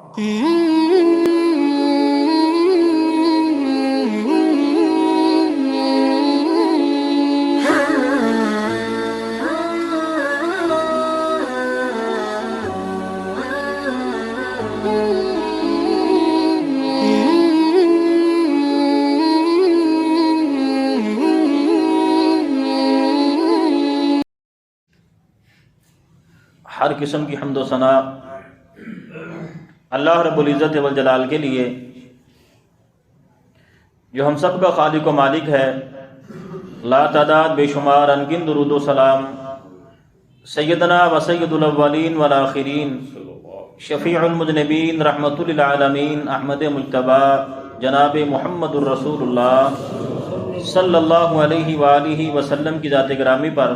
ہر قسم کی حمد و ثنا اللہ رب العزت والجلال کے لیے، جو ہم سب کا خالق و مالک ہے۔ لا تعداد بے شمار انگن درود و سلام سیدنا و سید الاولین والآخرین، شفیع المذنبین، رحمت للعالمین، احمد مجتبی، جناب محمد الرسول اللہ صلی اللہ علیہ وآلہ وسلم کی ذات گرامی پر۔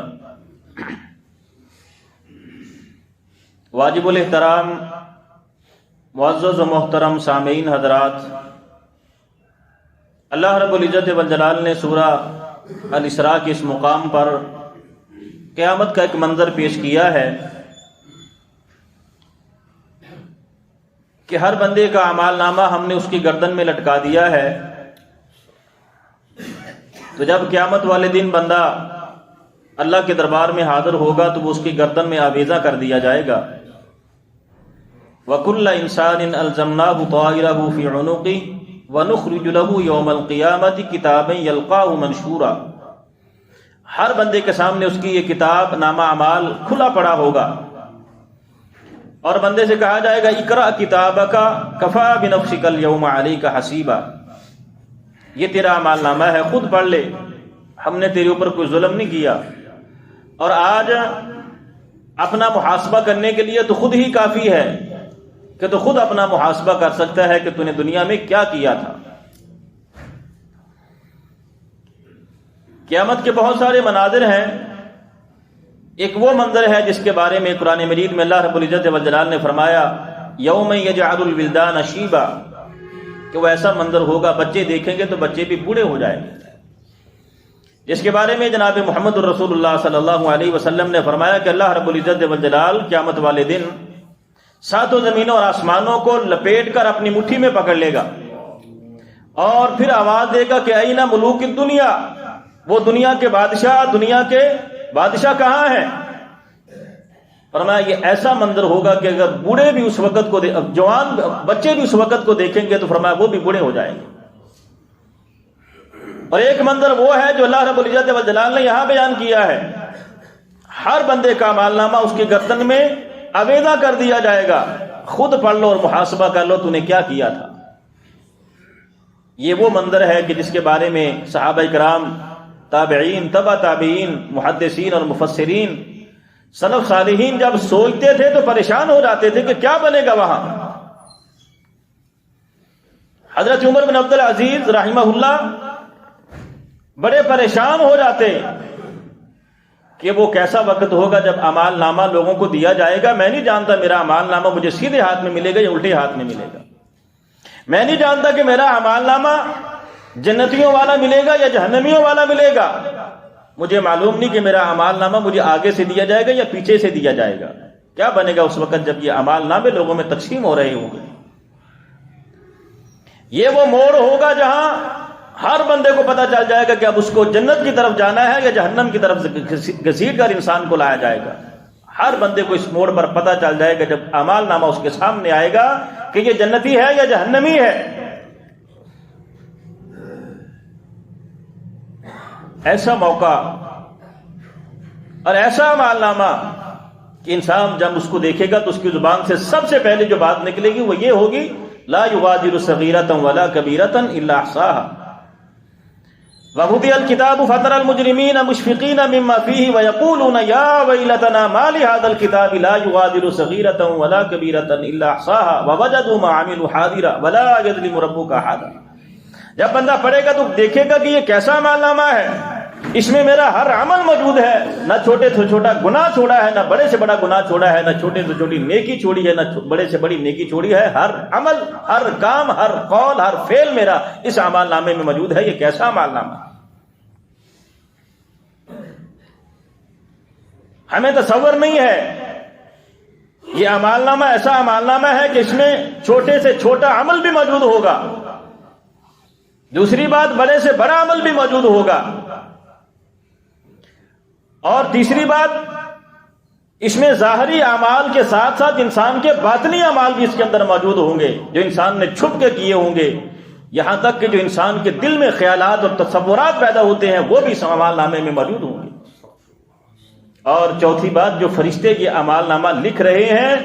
واجب الاحترام معزز و محترم سامعین حضرات، اللہ رب العزت والجلال نے سورہ الاسراء کے اس مقام پر قیامت کا ایک منظر پیش کیا ہے کہ ہر بندے کا اعمال نامہ ہم نے اس کی گردن میں لٹکا دیا ہے۔ تو جب قیامت والے دن بندہ اللہ کے دربار میں حاضر ہوگا تو وہ اس کی گردن میں آویزہ کر دیا جائے گا۔ وَكُلَّ إِنسَانٍ أَلْزَمْنَاهُ طَائِرَهُ فِي عُنُقِهِ وَنُخْرِجُ لَهُ يَوْمَ الْقِيَامَةِ كِتَابًا يَلْقَاهُ مَنشُورًا۔ ہر بندے کے سامنے اس کی یہ کتاب نامہ اعمال کھلا پڑا ہوگا، اور بندے سے کہا جائے گا اقرأ کتابک کفیٰ بنفسک اليوم علیک حسیبا، یہ تیرا اعمال نامہ ہے، خود پڑھ لے، ہم نے تیرے اوپر کوئی ظلم نہیں کیا، اور آج اپنا محاسبہ کرنے کے لیے تو خود ہی کافی ہے کہ تو خود اپنا محاسبہ کر سکتا ہے کہ تو نے دنیا میں کیا کیا تھا۔ قیامت کے بہت سارے مناظر ہیں۔ ایک وہ منظر ہے جس کے بارے میں قرآن مجید میں اللہ رب العزت والجلال نے فرمایا یوم یجعل الولدان شیبا، کہ وہ ایسا منظر ہوگا بچے دیکھیں گے تو بچے بھی بوڑھے ہو جائیں گے، جس کے بارے میں جناب محمد الرسول اللہ صلی اللہ علیہ وسلم نے فرمایا کہ اللہ رب العزت والجلال قیامت والے دن ساتوں زمینوں اور آسمانوں کو لپیٹ کر اپنی مٹھی میں پکڑ لے گا، اور پھر آواز دے گا کہ این ملوک الدنیا، وہ دنیا کے بادشاہ کہاں ہیں؟ فرمایا یہ ایسا منظر ہوگا کہ اگر بوڑھے بھی اس وقت کو جوان بچے بھی اس وقت کو دیکھیں گے تو فرمایا وہ بھی بوڑھے ہو جائیں گے۔ اور ایک منظر وہ ہے جو اللہ رب العزت والجلال نے یہاں بیان کیا ہے، ہر بندے کا اعمال نامہ اس کی گردن میں آویزہ کر دیا جائے گا، خود پڑھ لو اور محاسبہ کر لو تو نے کیا کیا تھا۔ یہ وہ منظر ہے کہ جس کے بارے میں صحابہ کرام، تابعین، تبع تابعین، محدثین اور مفسرین، سلف صالحین جب سوچتے تھے تو پریشان ہو جاتے تھے کہ کیا بنے گا وہاں۔ حضرت عمر بن عبد العزیز رحمہ اللہ بڑے پریشان ہو جاتے کہ وہ کیسا وقت ہوگا جب اعمال نامہ لوگوں کو دیا جائے گا، میں نہیں جانتا میرا اعمال نامہ مجھے سیدھے ہاتھ میں ملے گا یا الٹے ہاتھ میں ملے گا، میں نہیں جانتا کہ میرا اعمال نامہ جنتیوں والا ملے گا یا جہنمیوں والا ملے گا، مجھے معلوم نہیں کہ میرا اعمال نامہ مجھے آگے سے دیا جائے گا یا پیچھے سے دیا جائے گا، کیا بنے گا اس وقت جب یہ اعمال نامے لوگوں میں تقسیم ہو رہے ہوں گے۔ یہ وہ موڑ ہوگا جہاں ہر بندے کو پتہ چل جائے گا کہ اب اس کو جنت کی طرف جانا ہے یا جہنم کی طرف گھسیٹ کر انسان کو لایا جائے گا۔ ہر بندے کو اس موڑ پر پتہ چل جائے گا جب اعمال نامہ اس کے سامنے آئے گا کہ یہ جنتی ہے یا جہنمی ہے۔ ایسا موقع اور ایسا اعمال نامہ کہ انسان جب اس کو دیکھے گا تو اس کی زبان سے سب سے پہلے جو بات نکلے گی وہ یہ ہوگی لا یغادر صغیرۃ ولا کبیرۃ الا احصاها وَوُضِعَ الْكِتَابُ فَتَرَى الْمُجْرِمِينَ مُشْفِقِينَ مِمَّا فِيهِ وَيَقُولُونَ يَا وَيْلَتَنَا مَا لِهَذَا الْكِتَابِ لَا يُغَادِرُ صَغِيرَةً وَلَا كَبِيرَةً إِلَّا أَحْصَاهَا وَوَجَدُوا مَا عَمِلُوا حَاضِرًا وَلَا يَظْلِمُ رَبُّكَ أَحَدًا۔ جب بندہ پڑھے گا تو دیکھے گا کہ یہ کیسا اعمال نامہ ہے، اس میں میرا ہر عمل موجود ہے، نہ چھوٹے سے چھوٹا گناہ چھوڑا ہے، نہ بڑے سے بڑا گناہ چھوڑا ہے، نہ چھوٹے سے چھوٹی نیکی چھوڑی ہے، نہ بڑے سے بڑی نیکی چھوڑی ہے، ہر عمل، ہر کام، ہر قول، ہر فعل میرا اس اعمال نامے میں موجود ہے۔ یہ کیسا اعمال نامہ ہے، ہمیں تصور نہیں ہے یہ اعمال نامہ ایسا اعمال نامہ ہے کہ اس میں چھوٹے سے چھوٹا عمل بھی موجود ہوگا، دوسری بات بڑے سے بڑا عمل بھی موجود ہوگا، اور تیسری بات اس میں ظاہری اعمال کے ساتھ ساتھ انسان کے باطنی اعمال بھی اس کے اندر موجود ہوں گے جو انسان نے چھپ کے کیے ہوں گے، یہاں تک کہ جو انسان کے دل میں خیالات اور تصورات پیدا ہوتے ہیں وہ بھی اس اعمال نامے میں موجود ہوں گے۔ اور چوتھی بات، جو فرشتے یہ اعمال نامہ لکھ رہے ہیں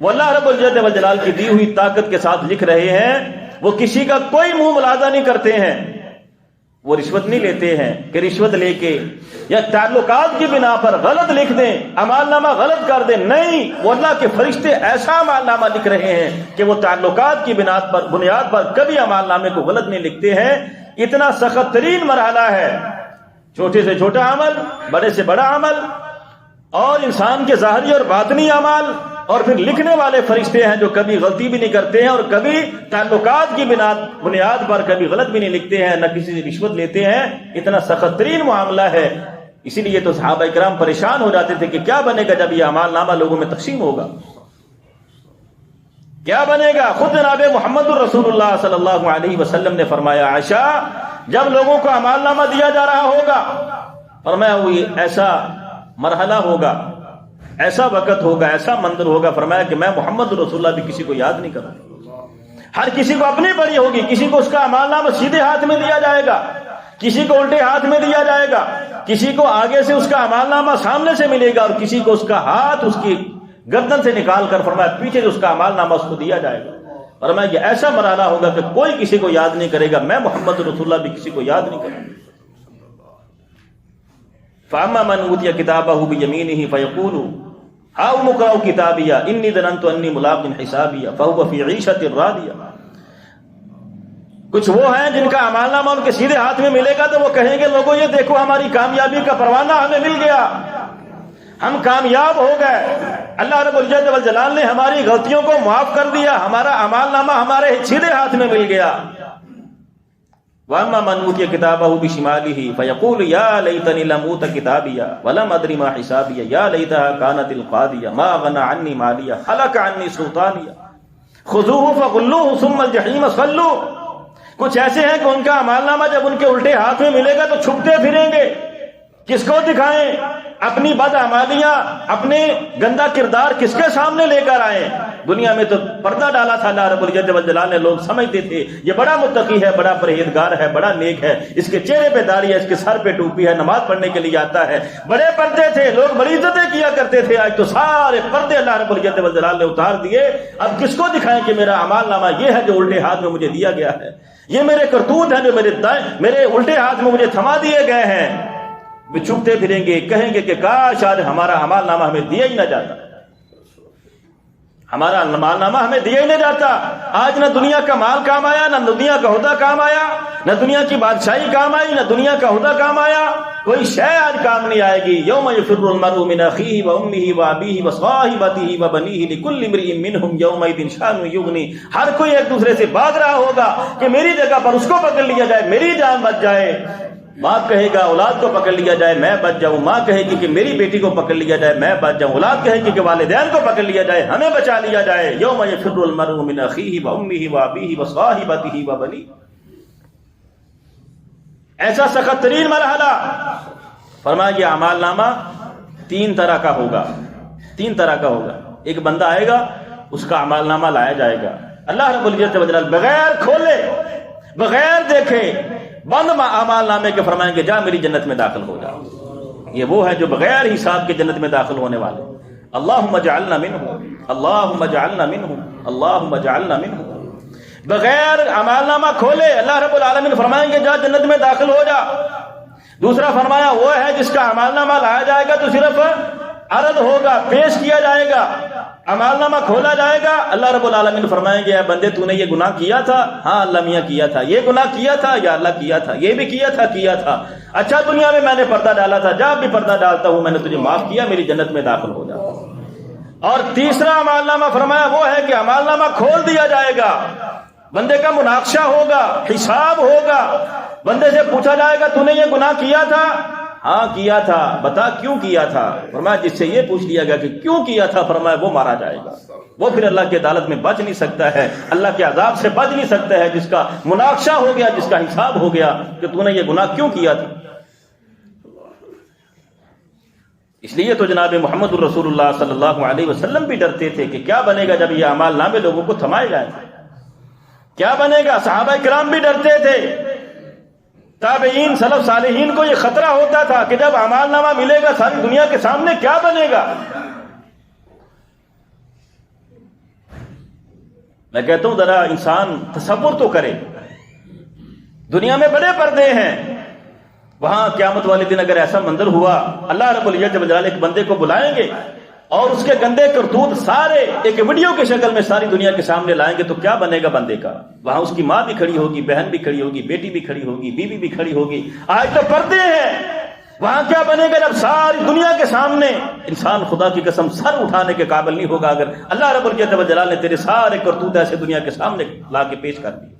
وہ اللہ رب العزت والجلال کی دی ہوئی طاقت کے ساتھ لکھ رہے ہیں، وہ کسی کا کوئی منہ ملازہ نہیں کرتے ہیں، وہ رشوت نہیں لیتے ہیں کہ رشوت لے کے یا تعلقات کی بنا پر غلط لکھ دیں، اعمال نامہ غلط کر دیں، نہیں، وہ اللہ کے فرشتے ایسا اعمال نامہ لکھ رہے ہیں کہ وہ تعلقات کی بنیاد پر کبھی اعمال نامے کو غلط نہیں لکھتے ہیں۔ اتنا سخت ترین مرحلہ ہے، چھوٹے سے چھوٹا عمل، بڑے سے بڑا عمل، اور انسان کے ظاہری اور باطنی اعمال، اور پھر لکھنے والے فرشتے ہیں جو کبھی غلطی بھی نہیں کرتے ہیں اور کبھی تعلقات کی بنیاد پر کبھی غلط بھی نہیں لکھتے ہیں، نہ کسی سے رشوت لیتے ہیں۔ اتنا سخت ترین معاملہ ہے، اسی لیے تو صحابہ کرام پریشان ہو جاتے تھے کہ کیا بنے گا جب یہ اعمال نامہ لوگوں میں تقسیم ہوگا، کیا بنے گا۔ خود جناب محمد الرسول اللہ صلی اللہ علیہ وسلم نے فرمایا، عائشہ جب لوگوں کو اعمال نامہ دیا جا رہا ہوگا، فرمایا وہ ایسا مرحلہ ہوگا، ایسا وقت ہوگا، ایسا منظر ہوگا، فرمایا کہ میں محمد رسول اللہ بھی کسی کو یاد نہیں کروں، ہر کسی کو اپنی پڑی ہوگی، کسی کو اس کا اعمال نامہ سیدھے ہاتھ میں دیا جائے گا، کسی کو الٹے ہاتھ میں دیا جائے گا، کسی کو آگے سے اس کا اعمال نامہ سامنے سے ملے گا، اور کسی کو اس کا ہاتھ اس کی گردن سے نکال کر فرمایا پیچھے سے اس کا اعمال نامہ اس کو دیا جائے گا۔ فرمایا یہ ایسا مرحلہ ہوگا کہ کوئی کسی کو یاد نہیں کرے گا، میں محمد رسول اللہ بھی کسی کو یاد نہیں کروں گا۔ فَأَمَّا مَنْ أُوتِيَ كِتَابَهُ بِيَمِينِهِ فَيَقُولُ هَاؤُمُ اقْرَءُوا كِتَابِيَهْ إِنِّي ظَنَنتُ أَنِّي مُلَاقٍ حِسَابِيَهْ فَهُوَ فِي عِيشَةٍ رَاضِيَةٍ۔ کچھ وہ ہیں جن کا اعمال نامہ ان کے سیدھے ہاتھ میں ملے گا تو وہ کہیں گے لوگوں یہ دیکھو ہماری کامیابی کا پروانہ ہمیں مل گیا، ہم کامیاب ہو گئے، اللہ رب العزت والجلال نے ہماری غلطیوں کو معاف کر دیا، ہمارا اعمال نامہ ہمارے سیدھے ہاتھ میں مل گیا۔ وَأَمَّا مَنْ أُوتِيَ كِتَابَهُ بِشِمَالِهِ فَيَقُولُ يَا لَيْتَنِي لَمْ أُوتَ كِتَابِيَهْ وَلَمْ أَدْرِ مَا حِسَابِيَهْ يَا لَيْتَهَا كَانَتِ الْقَاضِيَةَ مَا أَغْنَىٰ عَنِّي مَالِيَهْ هَلَكَ عَنِّي سُلْطَانِيَهْ خُذُوهُ فَغُلُّوهُ ثُمَّ الْجَحِيمَ صَلُّوهُ۔ کچھ ایسے ہیں کہ ان کا اعمال نامہ جب ان کے الٹے ہاتھ میں ملے گا تو چھپتے پھریں گے، کس کو دکھائیں؟ اپنی بدعمالیاں، اپنے گندا کردار کس کے سامنے لے کر آئیں؟ دنیا میں تو پردہ ڈالا تھا اللہ رب العزت والجلال نے، لوگ سمجھتے تھے یہ بڑا متقی ہے، بڑا پرہیزگار ہے، بڑا نیک ہے، اس کے چہرے پہ داڑھی ہے، اس کے سر پہ ٹوپی ہے، نماز پڑھنے کے لیے آتا ہے، بڑے پردے تھے، لوگ بڑی عزتیں کیا کرتے تھے۔ آج تو سارے پردے اللہ رب العزت والجلال نے اتار دیے، اب کس کو دکھائیں کہ میرا اعمال نامہ یہ ہے جو الٹے ہاتھ میں مجھے دیا گیا ہے، یہ میرے کرتوت ہیں جو میرے الٹے ہاتھ میں مجھے تھما دیے گئے ہیں۔ وہ چھپتے پھریں گے، کہیں گے کہ کاش آج ہمارا اعمال نامہ ہمیں دیا ہی نہ جاتا، ہمارا اعمال نامہ ہمیں دیا ہی نہ جاتا۔ آج نہ دنیا کا مال کام آیا، نہ دنیا کا عہدہ کام آیا، نہ دنیا کی بادشاہی کام آئی، نہ دنیا کا عہدہ کام آیا، کوئی شے آج کام نہیں آئے گی۔ یوم یفر المرء من اخیہ وامہ وابیہ وصاحبتہ وبنیہ لکل امرئ منہم یومئذ شأن یغنی۔ ہر کوئی ایک دوسرے سے بھاگ رہا ہوگا کہ میری جگہ پر اس کو پکڑ لیا جائے، میری جان بچ جائے۔ باپ کہے گا اولاد کو پکڑ لیا جائے میں بچ جاؤں، ماں کہے گی کہ میری بیٹی کو پکڑ لیا جائے میں بچ جاؤں، اولاد کہے گی کہ والدین کو پکڑ لیا جائے ہمیں بچا لیا جائے۔ یوم یفر المرء من اخیہ وامہ وابیہ وصاحبتہ وبنیہ، ایسا سخت ترین مرحلہ۔ فرمایا یہ اعمال نامہ تین طرح کا ہوگا، تین طرح کا ہوگا۔ ایک بندہ آئے گا، اس کا اعمال نامہ لایا جائے گا، اللہ رب العزت والجلال بغیر کھولے، بغیر دیکھے، بند اعمال نامے کے فرمائیں گے جا میری جنت میں داخل ہو جا۔ یہ وہ ہے جو بغیر حساب کے جنت میں داخل ہونے والے۔ اللہم اجعلنا منہم، اللہم اجعلنا منہم، اللہم اجعلنا منہم۔ بغیر اعمال نامہ کھولے اللہ رب العالمین فرمائیں گے جا جنت میں داخل ہو جا۔ دوسرا فرمایا وہ ہے جس کا اعمال نامہ لایا جائے گا تو صرف عرض ہوگا، پیش کیا جائے گا، اعمال نامہ کھولا جائے گا، اللہ رب العالمین فرمائیں گے اے بندے تو نے یہ گناہ کیا تھا؟ ہاں اللہ میاں کیا تھا۔ یہ گناہ کیا تھا؟ یا اللہ کیا تھا۔ یہ بھی کیا تھا۔ اچھا دنیا میں نے پردہ ڈالا تھا، جب بھی پردہ ڈالتا ہوں میں نے تجھے معاف کیا، میری جنت میں داخل ہو جا۔ اور تیسرا اعمال نامہ فرمایا وہ ہے کہ اعمال نامہ کھول دیا جائے گا، بندے کا مناقشہ ہوگا، حساب ہوگا، بندے سے پوچھا جائے گا تو نے یہ گناہ کیا تھا؟ ہاں کیا تھا، بتا کیوں کیا تھا؟ فرمایا جس سے یہ پوچھ لیا گیا کہ کیوں کیا تھا، فرمایا وہ مارا جائے گا، وہ پھر اللہ کی عدالت میں بچ نہیں سکتا ہے، اللہ کے عذاب سے بچ نہیں سکتا ہے، جس کا مناقشہ ہو گیا، جس کا حساب ہو گیا کہ تو نے یہ گناہ کیوں کیا تھا۔ اس لیے تو جناب محمد الرسول اللہ صلی اللہ علیہ وسلم بھی ڈرتے تھے کہ کیا بنے گا جب یہ اعمال نامے لوگوں کو تھمائے جائیں، کیا بنے گا۔ صحابہ کرام بھی ڈرتے تھے، تابعین سلف صالحین کو یہ خطرہ ہوتا تھا کہ جب اعمال نامہ ملے گا ساری دنیا کے سامنے کیا بنے گا۔ میں کہتا ہوں ذرا انسان تصور تو کرے، دنیا میں بڑے پردے ہیں، وہاں قیامت والے دن اگر ایسا منظر ہوا، اللہ رب العزت و جلال ایک بندے کو بلائیں گے اور اس کے گندے کرتوت سارے ایک ویڈیو کی شکل میں ساری دنیا کے سامنے لائیں گے تو کیا بنے گا بندے کا۔ وہاں اس کی ماں بھی کھڑی ہوگی، بہن بھی کھڑی ہوگی، بیٹی بھی کھڑی ہوگی، بیوی بھی کھڑی ہوگی، آج تو پردے ہیں۔ وہاں کیا بنے گا جب ساری دنیا کے سامنے انسان خدا کی قسم سر اٹھانے کے قابل نہیں ہوگا اگر اللہ رب العزت و جلال نے تیرے سارے کرتوت ایسے دنیا کے سامنے لا کے پیش کر دیے۔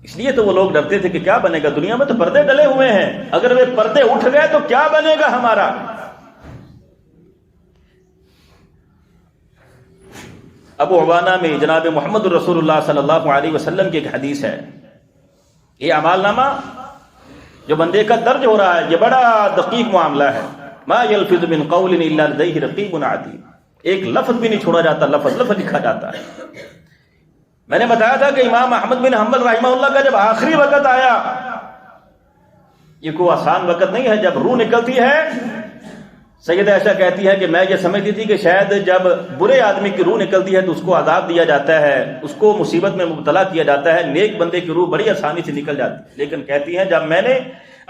اس لیے تو وہ لوگ ڈرتے تھے کہ کیا بنے گا، دنیا میں تو پردے ڈلے ہوئے ہیں، اگر وہ پردے اٹھ گئے تو کیا بنے گا ہمارا۔ ابو عوانہ میں جناب محمد الرسول اللہ صلی اللہ علیہ وسلم کی ایک حدیث ہے، یہ اعمال نامہ جو بندے کا درج ہو رہا ہے یہ بڑا دقیق معاملہ ہے۔ ما یلفظ من قول الا لدیہ رقیب عتید، ایک لفظ بھی نہیں چھوڑا جاتا، لفظ لکھا جاتا ہے۔ میں نے بتایا تھا کہ امام احمد بن حنبل رحمہ اللہ کا جب آخری وقت آیا، یہ کوئی آسان وقت نہیں ہے، جب روح نکلتی ہے، سیدہ عائشہ کہتی ہے کہ میں یہ سمجھتی تھی کہ شاید جب برے آدمی کی روح نکلتی ہے تو اس کو عذاب دیا جاتا ہے، اس کو مصیبت میں مبتلا کیا جاتا ہے، نیک بندے کی روح بڑی آسانی سے نکل جاتی ہے۔ لیکن کہتی ہیں جب میں نے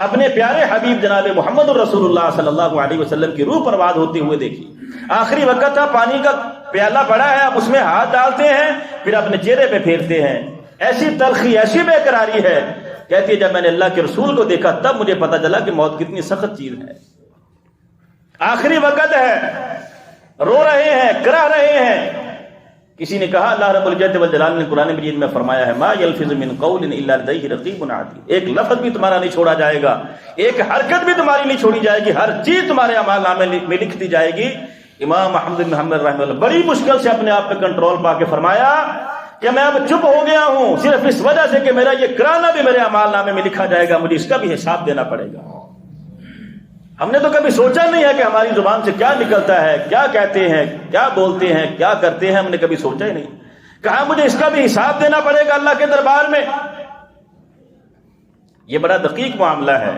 اپنے پیارے حبیب جناب محمد الرسول اللہ صلی اللہ علیہ وسلم کی روح پرواز ہوتے ہوئے دیکھی، آخری وقت تھا، پانی کا پیالہ پڑا ہے، اب اس میں ہاتھ ڈالتے ہیں پھر اپنے چہرے پہ پھیرتے ہیں، ایسی تلخی ایسی بے قراری ہے۔ کہتی ہے جب میں نے اللہ کے رسول کو دیکھا تب مجھے پتا چلا کہ موت کتنی سخت چیز ہے، آخری وقت ہے، رو رہے ہیں، کرا رہے ہیں۔ کسی نے کہا اللہ رب العزت والجلال نے قرآن مجید میں فرمایا ہے ما یلفظ من قول الا لدیہ رقیب عتید، ایک لفظ بھی تمہارا نہیں چھوڑا جائے گا، ایک حرکت بھی تمہاری نہیں چھوڑی جائے گی، ہر چیز تمہارے اعمال نامے میں لکھ دی جائے گی۔ امام احمد بن حنبل رحمہ اللہ بڑی مشکل سے اپنے آپ پہ کنٹرول پا کے فرمایا کہ میں اب چپ ہو گیا ہوں صرف اس وجہ سے کہ میرا یہ کرانا بھی میرے اعمال نامے میں لکھا جائے گا، مجھے اس کا بھی حساب دینا پڑے گا۔ ہم نے تو کبھی سوچا نہیں ہے کہ ہماری زبان سے کیا نکلتا ہے، کیا کہتے ہیں، کیا بولتے ہیں، کیا کرتے ہیں، ہم نے کبھی سوچا ہی نہیں۔ کہا مجھے اس کا بھی حساب دینا پڑے گا اللہ کے دربار میں۔ یہ بڑا دقیق معاملہ ہے۔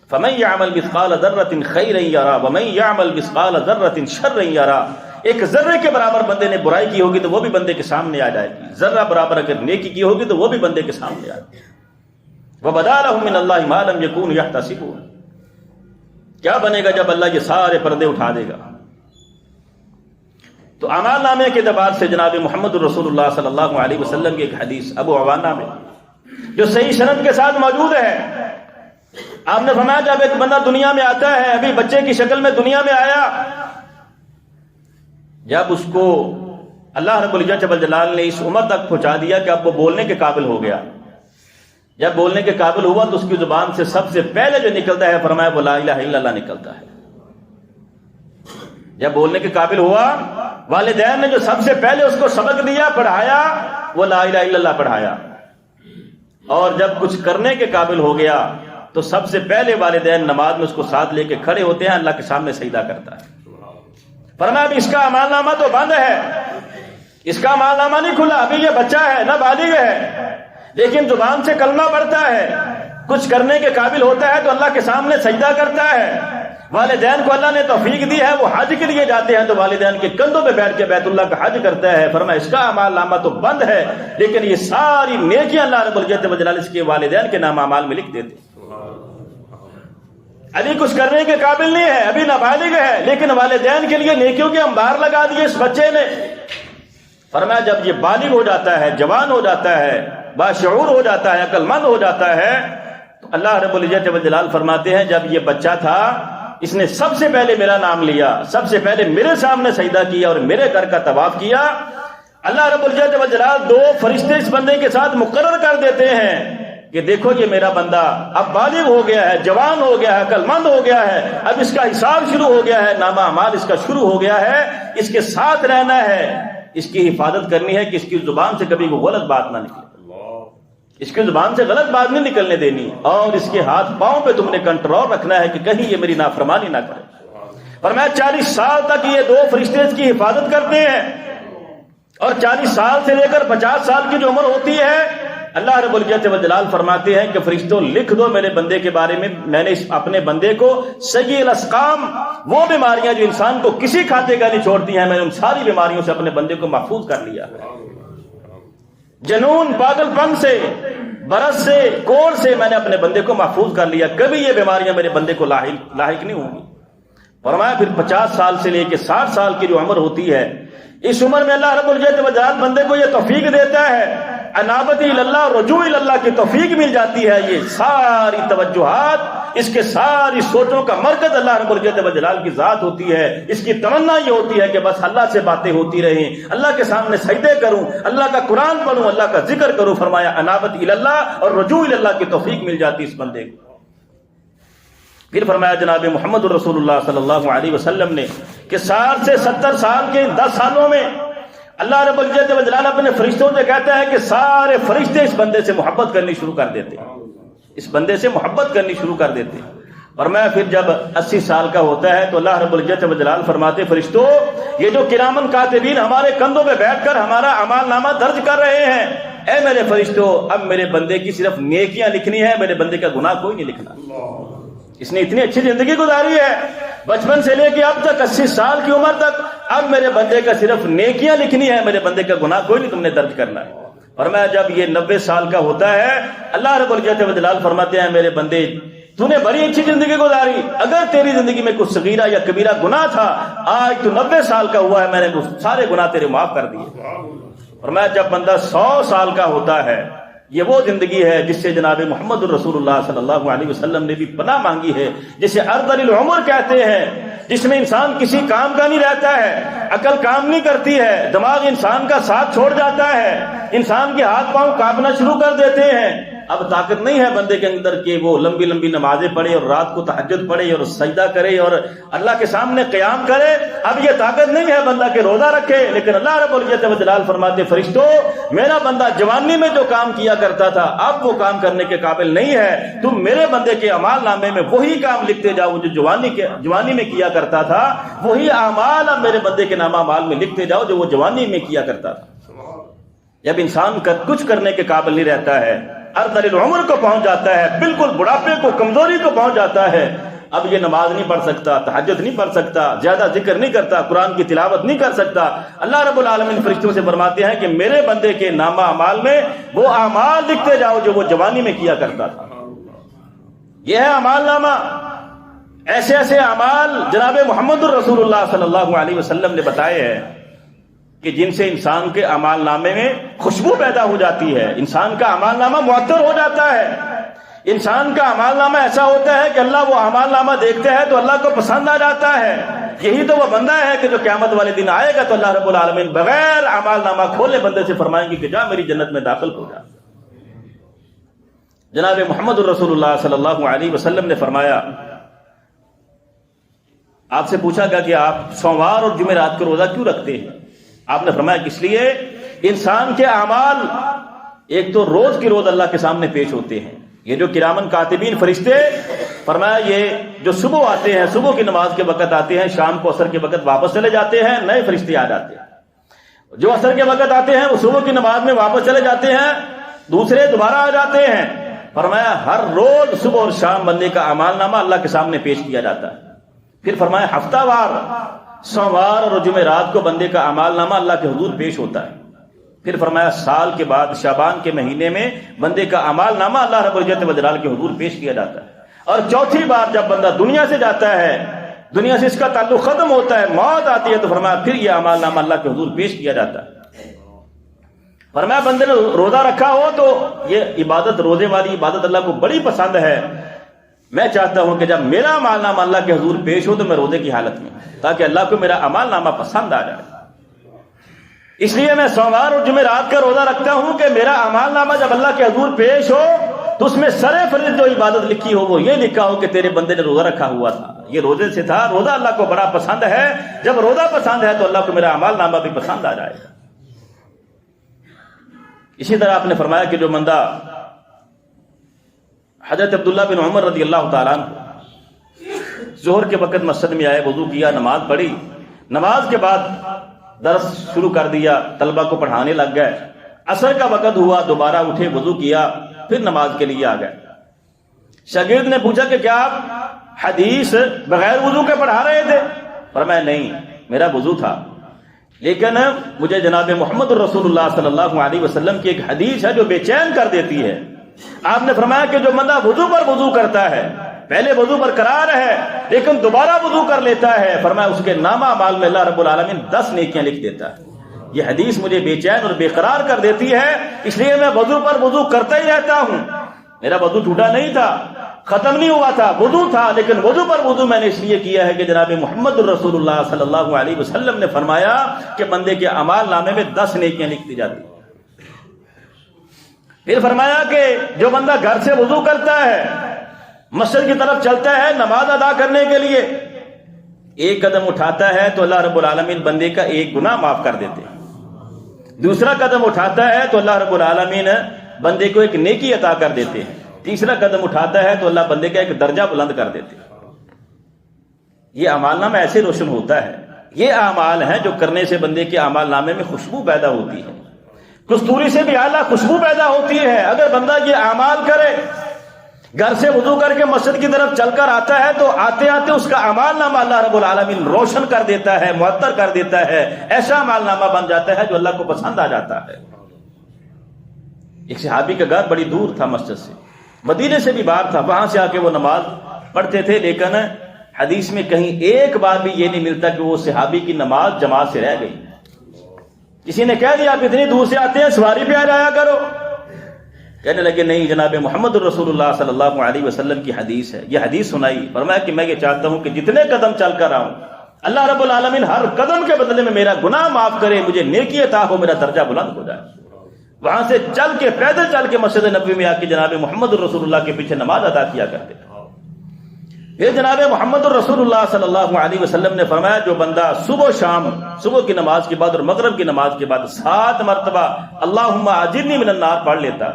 فَمَن يَعْمَلْ مِثْقَالَ ذَرَّةٍ خَيْرًا يَرَهُ وَمَن يَعْمَلْ مِثْقَالَ ذَرَّةٍ شَرًّا يَرَهُ، ایک ذرے کے برابر بندے نے برائی کی ہوگی تو وہ بھی بندے کے سامنے آ جائے گی، ذرہ برابر اگر نیکی کی ہوگی تو وہ بھی بندے کے سامنے آ جائے گی۔ وَبَدَا لَهُم مِّنَ اللَّهِ مَا لَمْ يَكُونُوا يَحْتَسِبُونَ، کیا بنے گا جب اللہ یہ سارے پردے اٹھا دے گا۔ تو اعمال نامے کے اعتبار سے جناب محمد الرسول اللہ صلی اللہ علیہ وسلم کی ایک حدیث ابو عوانہ میں جو صحیح سند کے ساتھ موجود ہے، آپ نے فرمایا جب ایک بندہ دنیا میں آتا ہے، ابھی بچے کی شکل میں دنیا میں آیا، جب اس کو اللہ رب العزت والجلال نے اس عمر تک پہنچا دیا کہ اب وہ بولنے کے قابل ہو گیا، جب بولنے کے قابل ہوا تو اس کی زبان سے سب سے پہلے جو نکلتا ہے فرمایا وہ لا الہ الا اللہ نکلتا ہے۔ جب بولنے کے قابل ہوا، والدین نے جو سب سے پہلے اس کو سبق دیا، پڑھایا، وہ لا الہ الا اللہ پڑھایا، اور جب کچھ کرنے کے قابل ہو گیا تو سب سے پہلے والدین نماز میں اس کو ساتھ لے کے کھڑے ہوتے ہیں، اللہ کے سامنے سجدہ کرتا ہے۔ فرمایا ابھی اس کا اعمال نامہ تو بند ہے، اس کا اعمال نامہ نہیں کھلا، ابھی یہ بچہ ہے، نابالغ ہے، لیکن زبان سے کلمہ پڑھتا ہے، کچھ کرنے کے قابل ہوتا ہے تو اللہ کے سامنے سجدہ کرتا ہے۔ والدین کو اللہ نے توفیق دی ہے، وہ حج کے لیے جاتے ہیں تو والدین کے کندھوں پہ بیٹھ کے بیت اللہ کا حج کرتا ہے۔ فرمایا اس کا اعمال نامہ تو بند ہے، لیکن یہ ساری نیکیاں اللہ رب العزت والجلال اس کے والدین کے نام اعمال میں لکھ دیتے۔ ابھی کچھ کرنے کے قابل نہیں ہے، ابھی نابالغ ہے، لیکن والدین کے لیے نیکیوں کے انبار لگا دیے اس بچے نے۔ فرمایا جب یہ بالغ ہو جاتا ہے، جوان ہو جاتا ہے، باشعور ہو جاتا ہے، عقل مند ہو جاتا ہے، تو اللہ رب العزت والجلال فرماتے ہیں جب یہ بچہ تھا اس نے سب سے پہلے میرا نام لیا، سب سے پہلے میرے سامنے سجدہ کیا اور میرے گھر کا طواف کیا، اللہ رب العزت والجلال 2 فرشتے اس بندے کے ساتھ مقرر کر دیتے ہیں کہ دیکھو یہ میرا بندہ اب بالغ ہو گیا ہے، جوان ہو گیا ہے، عقل مند ہو گیا ہے، اب اس کا حساب شروع ہو گیا ہے، نامہ اعمال اس کا شروع ہو گیا ہے، اس کے ساتھ رہنا ہے، اس کی حفاظت کرنی ہے کہ اس کی زبان سے کبھی کوئی غلط بات نہ نکلے، اس کی زبان سے غلط بات نہیں نکلنے دینی، اور اس کے ہاتھ پاؤں پہ تم نے کنٹرول رکھنا ہے کہ کہیں یہ میری نافرمانی نہ کرے۔ فرمایا 40 سال تک یہ دو فرشتے اس کی حفاظت کرتے ہیں، اور 40 سال سے لے کر 50 سال کی جو عمر ہوتی ہے، اللہ رب العزت والجلال فرماتے ہیں کہ فرشتوں لکھ دو میرے بندے کے بارے میں نے اپنے بندے کو سیئ الاسقام، وہ بیماریاں جو انسان کو کسی کھاتے کا نہیں چھوڑتی ہیں، میں نے ان ساری بیماریوں سے اپنے بندے کو محفوظ کر لیا ہے۔ جنون، پاگل پن سے، برس سے، کوڑ سے میں نے اپنے بندے کو محفوظ کر لیا، کبھی یہ بیماریاں میرے بندے کو لاحق نہیں ہوں گی۔ فرمایا پھر 50 سال سے لے کے 60 سال کی جو عمر ہوتی ہے، اس عمر میں اللہ رب العزت والجلال بندے کو یہ توفیق دیتا ہے، انابت اللہ، رجوع اللہ کی توفیق مل جاتی ہے۔ یہ ساری توجہات، اس کے ساری سوچوں کا مرکز اللہ رب العزت والجلال کی ذات ہوتی ہے۔ اس کی تمنا یہ ہوتی ہے کہ بس اللہ سے باتیں ہوتی رہیں، اللہ کے سامنے سجدے کروں، اللہ کا قرآن پڑھوں، اللہ کا ذکر کروں۔ فرمایا انابت اللہ اور رجوع اللہ کی توفیق مل جاتی اس بندے کو۔ پھر فرمایا جناب محمد رسول اللہ صلی اللہ علیہ وسلم نے کہ 60 سے 70 سال کے 10 سالوں میں اللہ رب العزت والجلال اپنے فرشتوں سے کہتا ہے کہ سارے فرشتے اس بندے سے محبت کرنی شروع کر دیتے ہیں، اس بندے سے محبت کرنی شروع کر دیتے ہیں۔ اور میں پھر جب 80 سال کا ہوتا ہے تو اللہ رب العزت والجلال فرماتے فرشتوں یہ جو کرامن کاتبین ہمارے کندھوں پہ بیٹھ کر ہمارا اعمال نامہ درج کر رہے ہیں، اے میرے فرشتوں اب میرے بندے کی صرف نیکیاں لکھنی ہے، میرے بندے کا گناہ کوئی نہیں لکھنا۔ اس نے اتنی اچھی زندگی گزاری ہے، بچپن سے لے کے اب تک 80 سال کی عمر تک، اب میرے بندے کا صرف نیکیاں لکھنی ہے، میرے بندے کا گناہ کوئی نہیں تم نے درج کرنا ہے۔ اور میں جب یہ 90 سال کا ہوتا ہے، اللہ رب العزت والجلال فرماتے ہیں میرے بندے تو نے بڑی اچھی زندگی گزاری، اگر تیری زندگی میں کچھ صغیرہ یا کبیرہ گناہ تھا، آج تو 90 سال کا ہوا ہے، میں نے سارے گناہ تیرے معاف کر دیے۔ اور میں جب بندہ 100 سال کا ہوتا ہے، یہ وہ زندگی ہے جس سے جناب محمد الرسول اللہ صلی اللہ علیہ وسلم نے بھی پناہ مانگی ہے، جسے ارذل العمر کہتے ہیں، جس میں انسان کسی کام کا نہیں رہتا ہے، عقل کام نہیں کرتی ہے، دماغ انسان کا ساتھ چھوڑ جاتا ہے، انسان کے ہاتھ پاؤں کانپنا شروع کر دیتے ہیں، اب طاقت نہیں ہے بندے کے اندر کہ وہ لمبی لمبی نمازیں پڑھے اور رات کو تہجد پڑھے اور سجدہ کرے اور اللہ کے سامنے قیام کرے، اب یہ طاقت نہیں ہے بندہ کہ روزہ رکھے۔ لیکن اللہ رب العزت والجلال فرماتے فرشتوں میرا بندہ جوانی میں جو کام کیا کرتا تھا اب وہ کام کرنے کے قابل نہیں ہے، تم میرے بندے کے اعمال نامے میں وہی کام لکھتے جاؤ جو جوانی میں کیا کرتا تھا، وہی اعمال اب میرے بندے کے نامہ اعمال میں لکھتے جاؤ جو وہ جوانی میں کیا کرتا تھا۔ جب انسان کچھ کرنے کے قابل نہیں رہتا ہے، ارذل العمر کو پہنچ جاتا ہے، بالکل بڑھاپے کو، کمزوری کو پہنچ جاتا ہے، اب یہ نماز نہیں پڑھ سکتا، تہجد نہیں پڑھ سکتا، زیادہ ذکر نہیں کرتا، قرآن کی تلاوت نہیں کر سکتا، اللہ رب العالمین فرشتوں سے فرماتے ہیں کہ میرے بندے کے نامہ اعمال میں وہ اعمال لکھتے جاؤ جو وہ جوانی میں کیا کرتا تھا۔ یہ ہے اعمال نامہ۔ ایسے ایسے اعمال جناب محمد الرسول اللہ صلی اللہ علیہ وسلم نے بتائے ہیں کہ جن سے انسان کے اعمال نامے میں خوشبو پیدا ہو جاتی ہے، انسان کا اعمال نامہ معطر ہو جاتا ہے، انسان کا اعمال نامہ ایسا ہوتا ہے کہ اللہ وہ اعمال نامہ دیکھتے ہیں تو اللہ کو پسند آ جاتا ہے۔ یہی تو وہ بندہ ہے کہ جو قیامت والے دن آئے گا تو اللہ رب العالمین بغیر اعمال نامہ کھولے بندے سے فرمائیں گے کہ جا میری جنت میں داخل ہو جا۔ جناب محمد الرسول اللہ صلی اللہ علیہ وسلم نے فرمایا، آپ سے پوچھا گیا کہ آپ سوموار اور جمعرات کو روزہ کیوں رکھتے ہیں؟ آپ نے فرمایا کہ اس لیے انسان کے اعمال ایک تو روز کی روز اللہ کے سامنے پیش ہوتے ہیں، یہ جو کرامن کاتبین فرشتے، فرمایا یہ جو صبح آتے ہیں، صبح کی نماز کے وقت آتے ہیں، شام کو عصر کے وقت واپس چلے جاتے ہیں، نئے فرشتے آ جاتے ہیں۔ جو عصر کے وقت آتے ہیں وہ صبح کی نماز میں واپس چلے جاتے ہیں، دوسرے دوبارہ آ جاتے ہیں۔ فرمایا ہر روز صبح اور شام بندے کا اعمال نامہ اللہ کے سامنے پیش کیا جاتا ہے۔ پھر فرمایا ہفتہ وار، سوموار اور جمعرات کو بندے کا اعمال نامہ اللہ کے حضور پیش ہوتا ہے۔ پھر فرمایا سال کے بعد شعبان کے مہینے میں بندے کا اعمال نامہ اللہ رب العزت والجلال کے حضور پیش کیا جاتا ہے۔ اور چوتھی بار جب بندہ دنیا سے جاتا ہے، دنیا سے اس کا تعلق ختم ہوتا ہے، موت آتی ہے، تو فرمایا پھر یہ اعمال نامہ اللہ کے حضور پیش کیا جاتا ہے۔ فرمایا بندے نے روزہ رکھا ہو تو یہ عبادت، روزے والی عبادت اللہ کو بڑی پسند ہے، میں چاہتا ہوں کہ جب میرا اعمال نامہ اللہ کے حضور پیش ہو تو میں روزے کی حالت میں، تاکہ اللہ کو میرا اعمال نامہ پسند آ جائے۔ اس لیے میں سوموار اور جمعرات کا روزہ رکھتا ہوں کہ میرا اعمال نامہ جب اللہ کے حضور پیش ہو تو اس میں سر فرض جو عبادت لکھی ہو وہ یہ لکھا ہو کہ تیرے بندے نے روزہ رکھا ہوا تھا، یہ روزے سے تھا، روزہ اللہ کو بڑا پسند ہے، جب روزہ پسند ہے تو اللہ کو میرا اعمال نامہ بھی پسند آ جائے گا۔ اسی طرح آپ نے فرمایا کہ جو بندہ حضرت عبداللہ بن عمر رضی اللہ تعالیٰ عنہ ظہر کے وقت مسجد میں آئے، وضو کیا، نماز پڑھی، نماز کے بعد درس شروع کر دیا، طلبہ کو پڑھانے لگ گئے، عصر کا وقت ہوا، دوبارہ اٹھے، وضو کیا، پھر نماز کے لیے آ گئے۔ شاگرد نے پوچھا کہ کیا آپ حدیث بغیر وضو کے پڑھا رہے تھے؟ فرمایا نہیں، میرا وضو تھا، لیکن مجھے جناب محمد رسول اللہ صلی اللہ علیہ وسلم کی ایک حدیث ہے جو بے چین کر دیتی ہے۔ آپ نے فرمایا کہ جو بندہ وضو پر وضو کرتا ہے، پہلے وضو برقرار ہے لیکن دوبارہ وضو کر لیتا ہے، فرمایا اس کے نامہ اعمال میں اللہ رب العالمین 10 نیکیاں لکھ دیتا ہے۔ یہ حدیث مجھے بے چین اور بے قرار کر دیتی ہے، اس لیے میں وضو پر وضو کرتا ہی رہتا ہوں۔ میرا وضو ٹوٹا نہیں تھا، ختم نہیں ہوا تھا، وضو تھا، لیکن وضو پر وضو میں نے اس لیے کیا ہے کہ جناب محمد الرسول اللہ صلی اللہ علیہ وسلم نے فرمایا کہ بندے کے اعمال نامے میں 10 نیکیاں لکھ دی جاتی ہیں۔ پھر فرمایا کہ جو بندہ گھر سے وضو کرتا ہے، مسجد کی طرف چلتا ہے نماز ادا کرنے کے لیے، ایک قدم اٹھاتا ہے تو اللہ رب العالمین بندے کا ایک گناہ معاف کر دیتے ہیں، دوسرا قدم اٹھاتا ہے تو اللہ رب العالمین بندے کو ایک نیکی عطا کر دیتے ہیں، تیسرا قدم اٹھاتا ہے تو اللہ بندے کا ایک درجہ بلند کر دیتے ہیں۔ یہ اعمال نامہ ایسے روشن ہوتا ہے، یہ اعمال ہیں جو کرنے سے بندے کے اعمال نامے میں خوشبو پیدا ہوتی ہے، کستوری سے بھی اعلیٰ خوشبو پیدا ہوتی ہے۔ اگر بندہ یہ اعمال کرے، گھر سے وضو کر کے مسجد کی طرف چل کر آتا ہے تو آتے آتے اس کا اعمال نامہ اللہ رب العالمین روشن کر دیتا ہے، معطر کر دیتا ہے، ایسا اعمال نامہ بن جاتا ہے جو اللہ کو پسند آ جاتا ہے۔ ایک صحابی کا گھر بڑی دور تھا مسجد سے، مدینے سے بھی باہر تھا، وہاں سے آ کے وہ نماز پڑھتے تھے، لیکن حدیث میں کہیں ایک بار بھی یہ نہیں ملتا کہ وہ صحابی کی نماز جماعت سے رہ گئی۔ کسی نے کہہ دیا آپ اتنی دور سے آتے ہیں، سواری پہ آ جایا کرو، کہنے لگے نہیں، جناب محمد الرسول اللہ صلی اللہ علیہ وسلم کی حدیث ہے، یہ حدیث سنائی۔ فرمایا کہ میں یہ چاہتا ہوں کہ جتنے قدم چل کر آؤں اللہ رب العالمین ہر قدم کے بدلے میں میرا گناہ معاف کرے، مجھے نیکی عطا ہو، میرا درجہ بلند ہو جائے۔ وہاں سے چل کے پیدل چل کے مسجد نبوی میں آ کے جناب محمد الرسول اللہ کے پیچھے نماز ادا کیا کرتے۔ پھر جناب محمد الرسول اللہ صلی اللہ علیہ وسلم نے فرمایا جو بندہ صبح شام، صبح کی نماز کے بعد اور مغرب کی نماز کے بعد 7 مرتبہ اللہم اجرنی من النار پڑھ لیتا،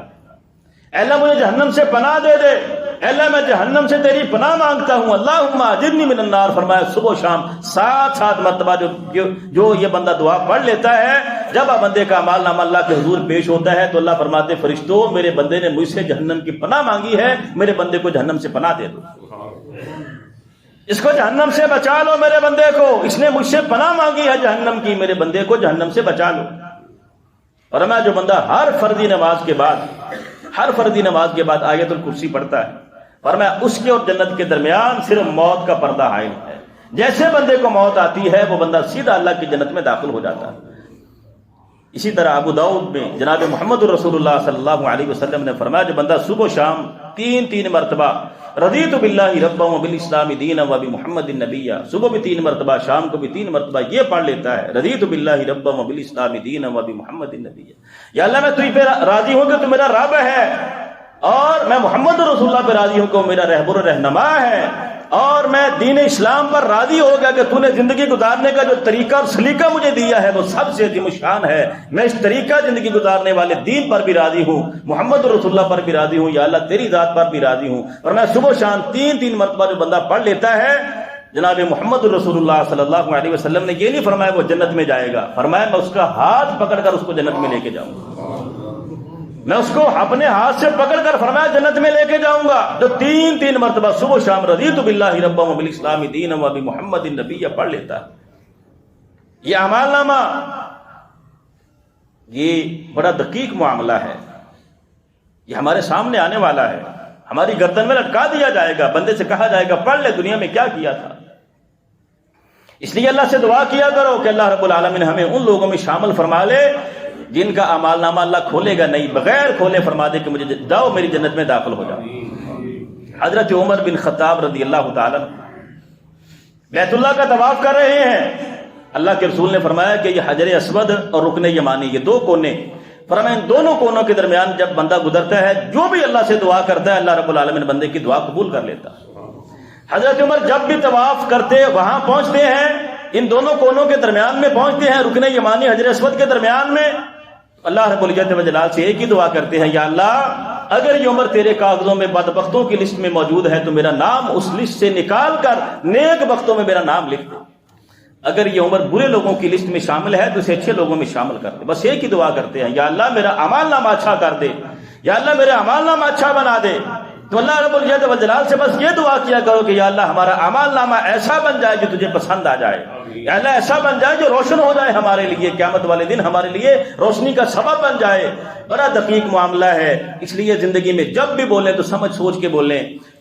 اے اللہ مجھے جہنم سے پناہ دے دے، اے اللہ میں جہنم سے تیری پناہ مانگتا ہوں، اللہم اجرنی من النار، فرمایا صبح شام 7 مرتبہ جو یہ بندہ دعا پڑھ لیتا ہے، جب بندے کا اعمال نامہ اللہ کے حضور پیش ہوتا ہے تو اللہ فرماتے فرشتوں میرے بندے نے مجھ سے جہنم کی پناہ مانگی ہے، میرے بندے کو جہنم سے پناہ دے دو، اس کو جہنم سے بچا لو، میرے بندے کو، اس نے مجھ سے پناہ مانگی ہے جہنم کی، میرے بندے کو جہنم سے بچا لو۔ اور میں جو بندہ ہر فردی نماز کے بعد آیت الکرسی پڑھتا ہے، فرمایا اس کے اور جنت کے درمیان صرف موت کا پردہ حائل ہے، جیسے بندے کو موت آتی ہے وہ بندہ سیدھا اللہ کی جنت میں داخل ہو جاتا ہے۔ اسی طرح ابو داؤد میں جناب محمد الرسول اللہ صلی اللہ علیہ وسلم نے فرمایا جو بندہ صبح شام 3 مرتبہ رضیت باللہ ربا وبالاسلام دینا وبمحمد النبی، صبح بھی 3 مرتبہ، شام کو بھی 3 مرتبہ یہ پڑھ لیتا ہے، رضیت باللہ ربا وبالاسلام دینا وبمحمد النبی، یا اللہ میں تجھ پہ راضی ہوں کہ تو میرا رب ہے، اور میں محمد رسول اللہ پہ راضی ہوں کہ وہ میرا رہبر و رہنما ہے، اور میں دین اسلام پر راضی ہو گیا کہ تو نے زندگی گزارنے کا جو طریقہ اور سلیقہ مجھے دیا ہے وہ سب سے عظیم شان ہے، میں اس طریقہ زندگی گزارنے والے دین پر بھی راضی ہوں، محمد رسول اللہ پر بھی راضی ہوں، یا اللہ تیری ذات پر بھی راضی ہوں۔ اور میں صبح شام 3 مرتبہ جو بندہ پڑھ لیتا ہے، جناب محمد رسول اللہ صلی اللہ علیہ وسلم نے یہ نہیں فرمایا وہ جنت میں جائے گا، فرمایا میں اس کا ہاتھ پکڑ کر اس کو جنت میں لے کے جاؤں گا، میں اس کو اپنے ہاتھ سے پکڑ کر فرمایا جنت میں لے کے جاؤں گا، جو 3 مرتبہ صبح شام رضیت باللہ ربا وبالاسلام دینا وبمحمد النبی پڑھ لیتا ہے۔ یہ اعمال نامہ یہ بڑا دقیق معاملہ ہے، یہ ہمارے سامنے آنے والا ہے، ہماری گردن میں لٹکا دیا جائے گا، بندے سے کہا جائے گا پڑھ لے دنیا میں کیا کیا تھا۔ اس لیے اللہ سے دعا کیا کرو کہ اللہ رب العالمین ہمیں ان لوگوں میں شامل فرما لے جن کا اعمال نامہ اللہ کھولے گا نہیں، بغیر کھولے فرما دے کہ مجھے جاؤ میری جنت میں داخل ہو جاؤ۔ حضرت عمر بن خطاب رضی اللہ تعالی بیت اللہ کا طواف کر رہے ہیں، اللہ کے رسول نے فرمایا کہ یہ حجر اسود اور رکن یمانی، یہ 2 کونے، فرمایا ان دونوں کونوں کے درمیان جب بندہ گزرتا ہے جو بھی اللہ سے دعا کرتا ہے اللہ رب العالمین بندے کی دعا قبول کر لیتا ہے۔ حضرت عمر جب بھی طواف کرتے وہاں پہنچتے ہیں، ان دونوں کونوں کے درمیان میں پہنچتے ہیں، رکن یمانی حجر اسود کے درمیان میں، اللہ رب العزت و جلال سے ایک ہی دعا کرتے ہیں، یا اللہ اگر یہ عمر تیرے کاغذوں میں بدبختوں کی لسٹ میں موجود ہے تو میرا نام اس لسٹ سے نکال کر نیک بختوں میں میرا نام لکھ دے، اگر یہ عمر برے لوگوں کی لسٹ میں شامل ہے تو اسے اچھے لوگوں میں شامل کر دے۔ بس ایک ہی دعا کرتے ہیں، یا اللہ میرا اعمال نامہ اچھا کر دے، یا اللہ میرا اعمال نامہ اچھا بنا دے۔ تو اللہ رب العزت و جلال سے بس یہ دعا کیا کرو کہ یا اللہ ہمارا اعمال نامہ ایسا بن جائے جو تجھے پسند آ جائے، یا اللہ ایسا بن جائے جو روشن ہو جائے ہمارے لیے، قیامت والے دن ہمارے لیے روشنی کا سبب بن جائے۔ بڑا دقیق معاملہ ہے، اس لیے زندگی میں جب بھی بولیں تو سمجھ سوچ کے بولیں،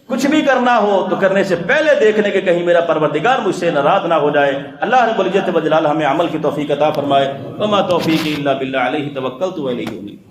کچھ بھی کرنا ہو تو کرنے سے پہلے دیکھنے کہ کہیں میرا پروردگار مجھ سے ناراض نہ ہو جائے۔ اللہ رب العزت و جلال ہمیں عمل کی توفیق عطا فرمائے۔ وما توفیقی الا باللہ، علیہ توکلت و الیہ انیب۔